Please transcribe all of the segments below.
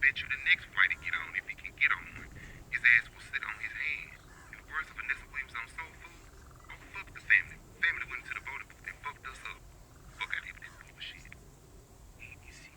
bet you the next flight to get on, if he can get on one, his ass will sit on his hand. In the words of Vanessa Williams on Soul Food, oh fuck the family. Family went into the voting booth and fucked us up. Fuck out here with that bullshit. ABC,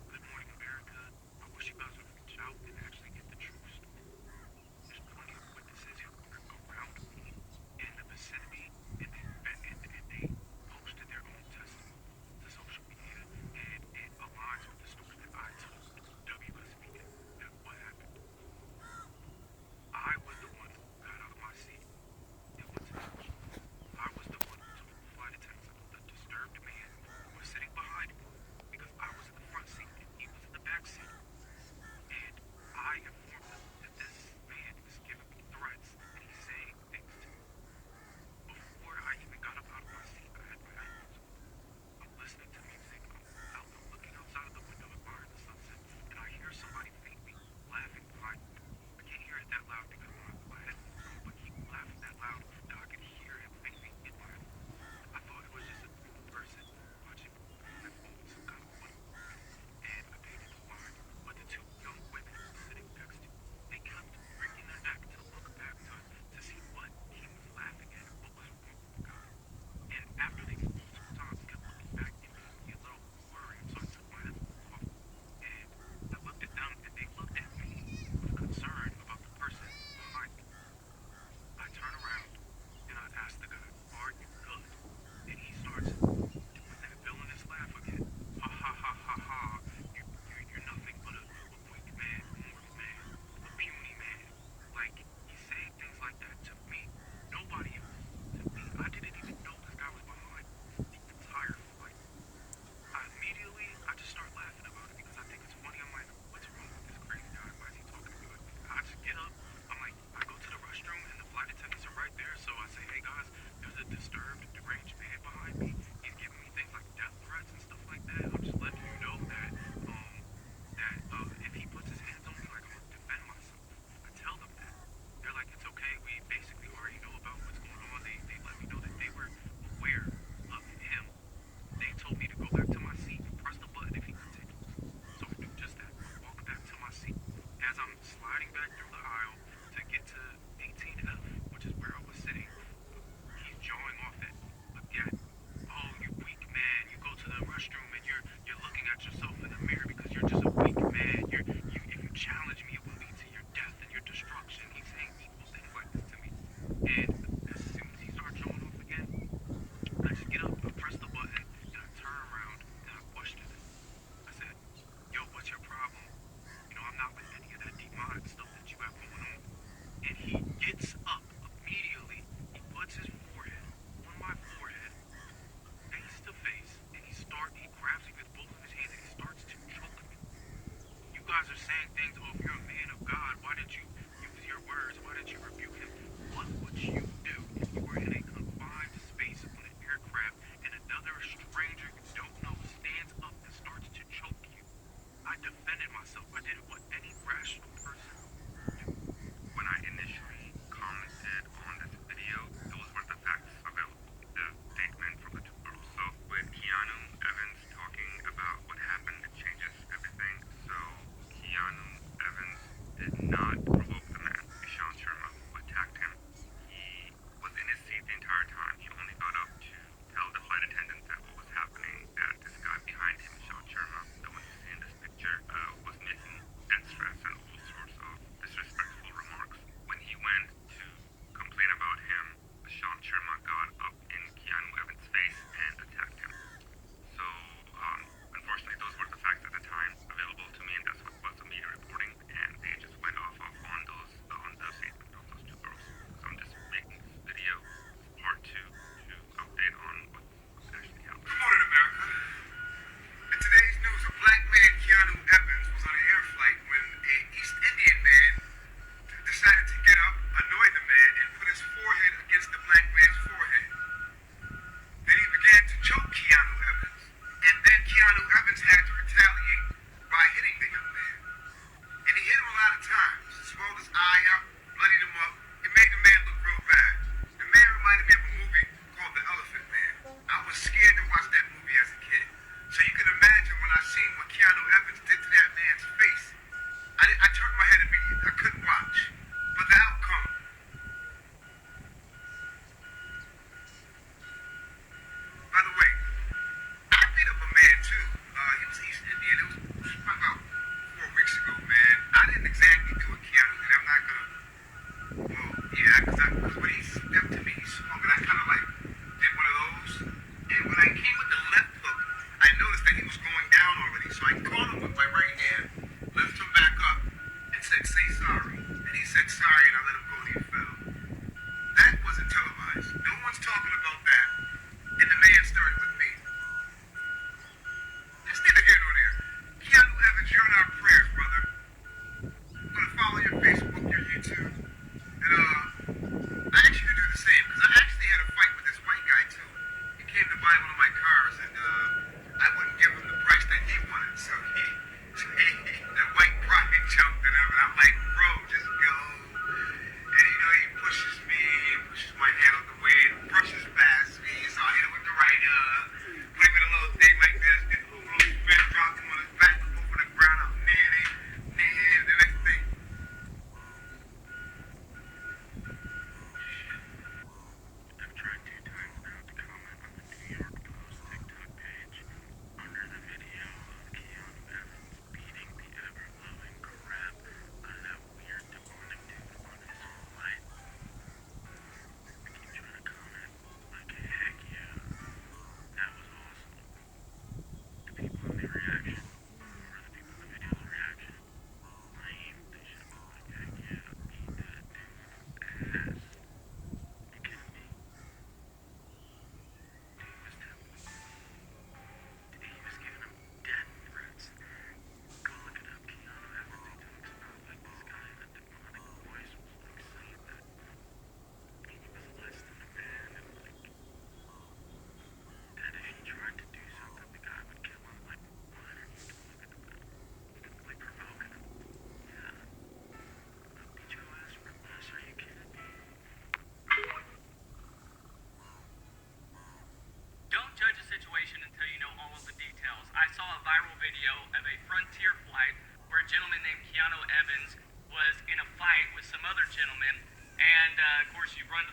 Good Morning America. I wish you guys would reach out and actually get the true story. There's plenty of witnesses who were around me in the vicinity, and they posted their own testimony to social media, and it aligns with the story that I told WSVN that what happened. I was the one who got out of my seat and went to the restroom. I was the one who told the flight attendants about the disturbed man who was sitting behind me because I was in the front seat and he was in the back seat. And I informed them that this man is giving me threats and he's saying things to me. Before I even got up out of my seat, I had my headphones on. I'm listening to music. I'm looking outside of the window admiring the sunset, and I hear somebody faintly laughing behind me. I can't hear it that loud because my headphones are on, but he laughed that loud that I could hear him faintly in my headphones. I thought it was just a normal person watching me through my headphones, some kind of funny movie, and I paid it no mind. But the two young women sitting next to me, they kept breaking their neck to look back to see what he was laughing at, what was wrong with the guy. And after they multiple times kept looking back, it made me a little worried. So I took my headphones off and I looked at them and they looked at me with concern about the person behind me. I turn around and I ask the guy, "Are you good?" And he starts doing that villainous laugh again. Ha ha ha ha ha. You're nothing but a weak man, mortal man, a puny man. Like, he's saying things like that to me. Nobody else. To me. I didn't even know this guy was behind me the entire flight. I just start laughing about it because I think it's funny. I'm like, what's wrong with this crazy guy? Why is he talking to me like this? I just get up. I'm like, I go to the restroom and the flight attendants are right there. So I say, hey guys, there's a disturbed, deranged man behind me. He's giving me things like death threats and stuff like that. I'm just letting you know that if he puts his hands on me, like, I'm gonna defend myself. I tell them that. They're like, it's okay. We basically already know about what's going on. They let me know that they were aware of him. They told me to go back to my seat and press the button if he continues. So I do just that. I walk back to my seat. As I'm sliding back through the aisle to get to 18F, which is where I was sitting, he's jawing off at me again. Oh, you weak man! You go to the restroom and you're looking at yourself in the mirror because you're just a weak man. If you challenge me, it will lead to your death and your destruction. He's saying evil things like this to me. And as soon as he starts showing off again, I just get up, I press the button, and I turn around and I question him. I said, "Yo, what's your problem? I'm not with any of that demonic stuff that you have going on." And he gets up immediately. He puts his forehead on my forehead, face to face, and he grabs me with both of his hands and he starts to choke me. You guys are saying things, oh, if you're a man of God, why did you use your words? Why did you rebuke him? What would you do if you were in a confined space on an aircraft and another stranger you don't know stands up and starts to choke you? I defended myself. I did what any rational person would do. When I initially commented on this video, those were the facts available. The statement from the two girls. So with Keanu Evans talking about what happened, it changes everything. So Keanu Evans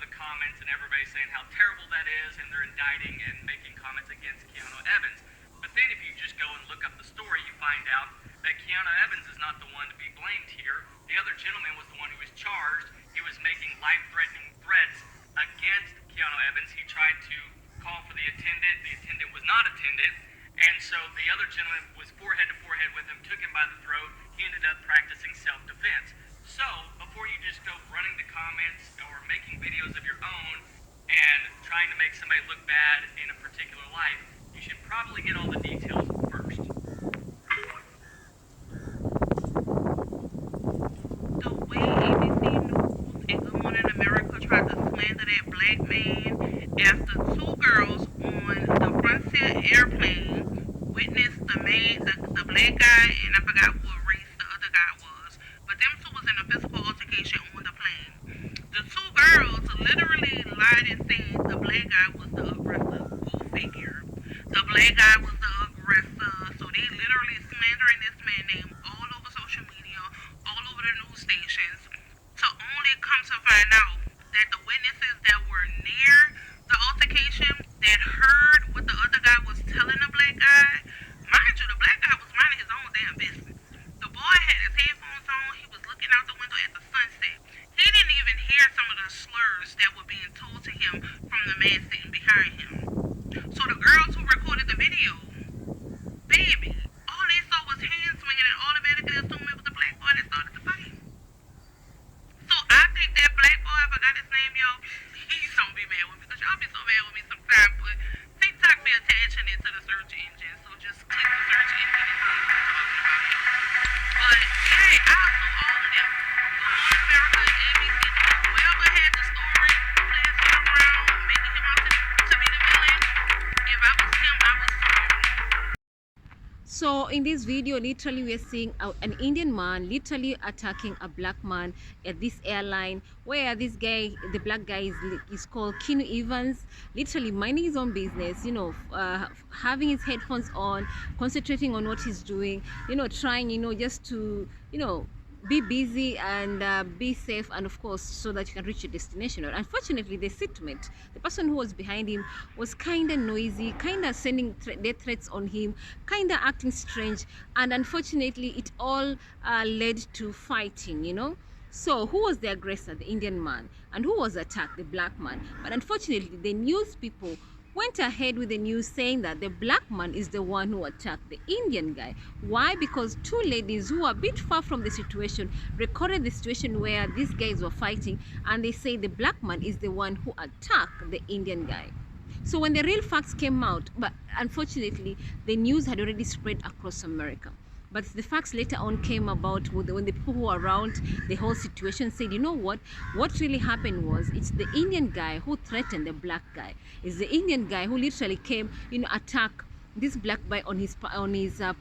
the comments and everybody saying how terrible that is, and they're indicting and making comments against Keanu Evans. But then if you just go and look up the story, you find out that Keanu Evans is not the one to be blamed here. The other gentleman was the one who was charged. He was making life-threatening threats against Keanu Evans. He tried to call for the attendant. The attendant was not attended. And so the other gentleman was forehead to forehead with him, took him by the throat. He ended up practicing self-defense. So before you just go running the comments or making videos of your own and trying to make somebody look bad in a particular light, you should probably get all the details first. The way ABC News and Good Morning America tried to slander that black man after two girls on the Frontier airplane witnessed the black guy, and I forgot what race the other guy was, but them two was in a physical altercation on the plane. The two girls literally lied and said the black guy was the aggressor. Go figure. The black guy was the aggressor. So they literally slandering this man's name all over social media, all over the news stations, to only come to find out that the witnesses that were near the altercation that heard what the other guy was telling the black guy, mind you, the black guy was minding his own damn business. The boy had his headphones on. He was looking out the window at the sunset. He didn't even hear some of the slurs that were being told to him from the man sitting behind him. So the girls who recorded the video, baby, all they saw was hands swinging and automatically assumed it was the black boy that started the fight. So I think that black boy, I forgot his name, y'all, he's gonna be mad with me because y'all be so mad with me sometimes, but TikTok be attaching it to the search engine, so just click the search engine and see what I'm talking about. But hey, I'll do all of them. Good Morning America, ABC, whoever had the story, please come around, making him out to be the villain. If I was him, I was So in this video, literally we're seeing an Indian man literally attacking a black man at this airline, where this guy, the black guy, is called Keanu Evans, literally minding his own business, you know, having his headphones on, concentrating on what he's doing, you know, trying, you know, just to, you know, be busy and be safe, and of course so that you can reach your destination. Unfortunately, the seatmate, the person who was behind him, was kind of noisy, kind of sending death threats on him, kind of acting strange, and unfortunately it all led to fighting, you know. So who was the aggressor? The Indian man. And who was attacked? The black man. But unfortunately, the news people went ahead with the news saying that the black man is the one who attacked the Indian guy. Why? Because two ladies who are a bit far from the situation recorded the situation where these guys were fighting, and they say the black man is the one who attacked the Indian guy. So when the real facts came out, but unfortunately the news had already spread across America. But the facts later on came about when the people who were around the whole situation said, you know what really happened was, it's the Indian guy who threatened the black guy. It's the Indian guy who literally came, you know, attack this black guy on his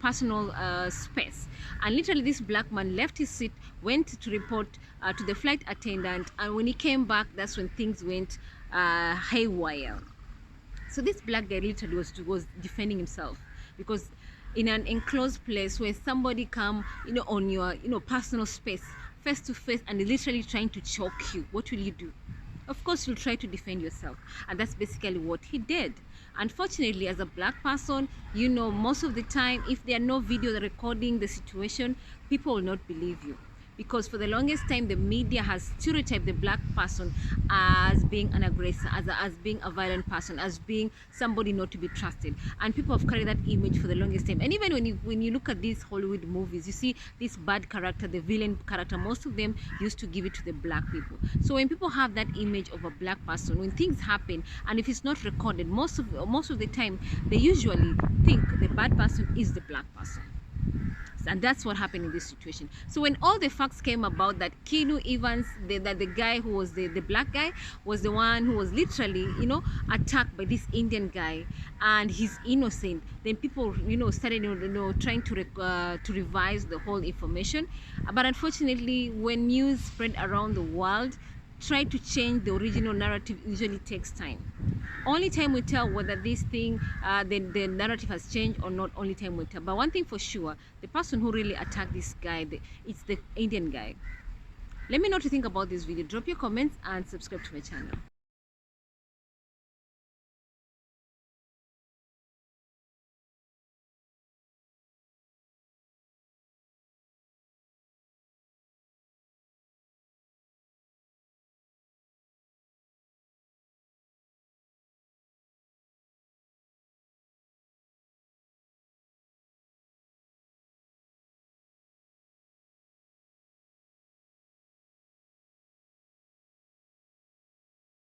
personal space. And literally this black man left his seat, went to report to the flight attendant, and when he came back, that's when things went haywire. So this black guy literally was defending himself, because in an enclosed place where somebody come, you know, on your, you know, personal space, face to face, and literally trying to choke you, what will you do? Of course you'll try to defend yourself, and that's basically what he did. Unfortunately, as a black person, you know, most of the time, if there are no video recording the situation, people will not believe you. Because for the longest time, the media has stereotyped the black person as being an aggressor, as being a violent person, as being somebody not to be trusted. And people have carried that image for the longest time. And even when you look at these Hollywood movies, you see this bad character, the villain character, most of them used to give it to the black people. So when people have that image of a black person, when things happen, and if it's not recorded, most of the time, they usually think the bad person is the black person. And that's what happened in this situation. So when all the facts came about that Keanu Evans, that the guy who was the black guy, was the one who was literally, you know, attacked by this Indian guy, and he's innocent, then people, you know, started, you know, trying to revise the whole information. But unfortunately, when news spread around the world, try to change the original narrative usually takes time. Only time will tell whether this thing, the narrative has changed or not. Only time will tell. But one thing for sure, the person who really attacked this guy, it's the Indian guy. Let me know what you think about this video. Drop your comments and subscribe to my channel.